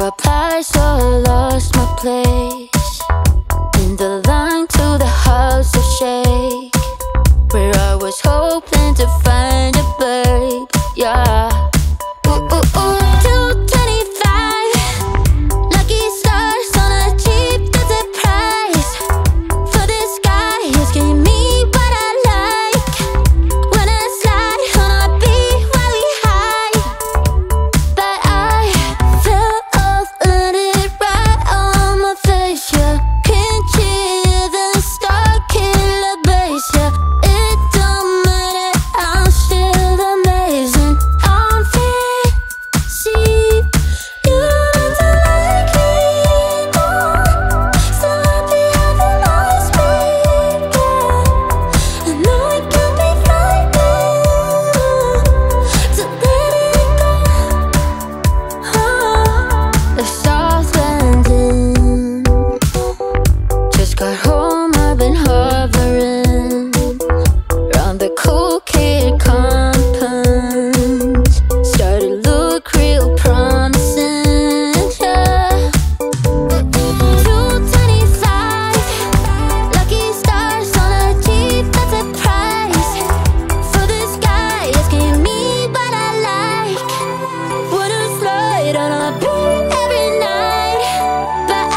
apply, so I lost my place in the line to the house of shake, where I was hoping to find a babe. Yeah. Ooh, ooh, ooh. 225 lucky stars on a cheap visit price. For this guy who's giving me what I like. When I slide on a beat while we hide, but I fell off, landed right on my face. Yeah, can't hear the star killer bass. Yeah, it don't matter, I'm still amazing. I'm fancy, you don't like me anymore. So happy having lost me. I know it can be frightening to let it go. The South Landing, just got home, I've been hovering around the cool kid compound. Started to look real promising, yeah. 225 lucky stars on a cheap visit price. For this guy asking me what I like. Wanna slide on a beat every night, but I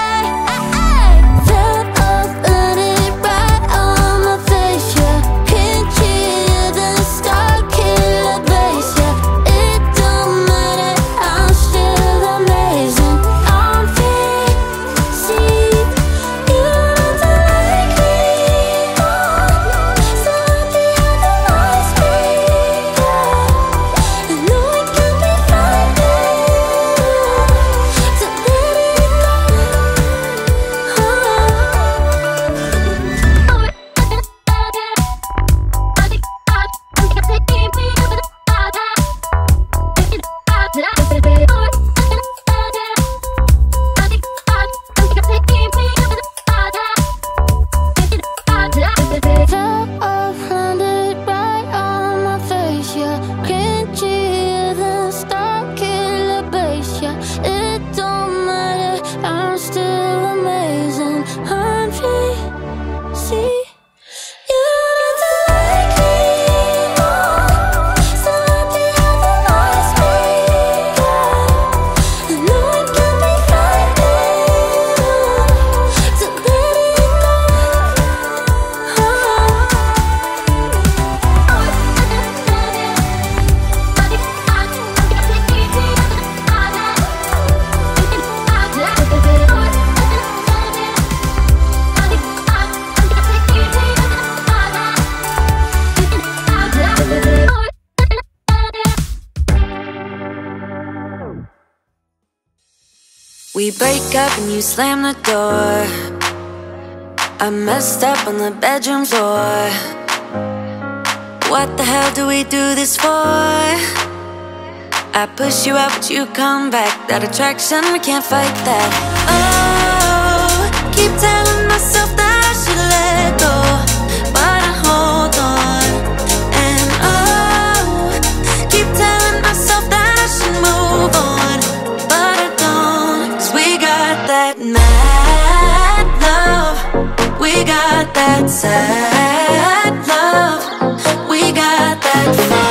fell off, landed right on my face. Yeah, can't hear the star killer bass. Yeah, it don't matter, I'm still amazing. I'm fancy, you don't like me anymore. So happy having lost me. I know it can be frightening to let it fell off, landed right on my face. Yeah, can't hear the star killer bass. Yeah, it don't matter, I'm still amazing. I'm fancy, you don't like me anymore. So happy having lost me. I know it can be frightening to let it go. We break up and you slam the door. I messed up on the bedroom floor. What the hell do we do this for? I push you out but you come back. That attraction, we can't fight that. Oh, keep telling myself that I should let go, but I hold on. And oh, keep telling myself that I should move on, but I don't. 'Cause we got that mad love, we got that sad love, we got that fire.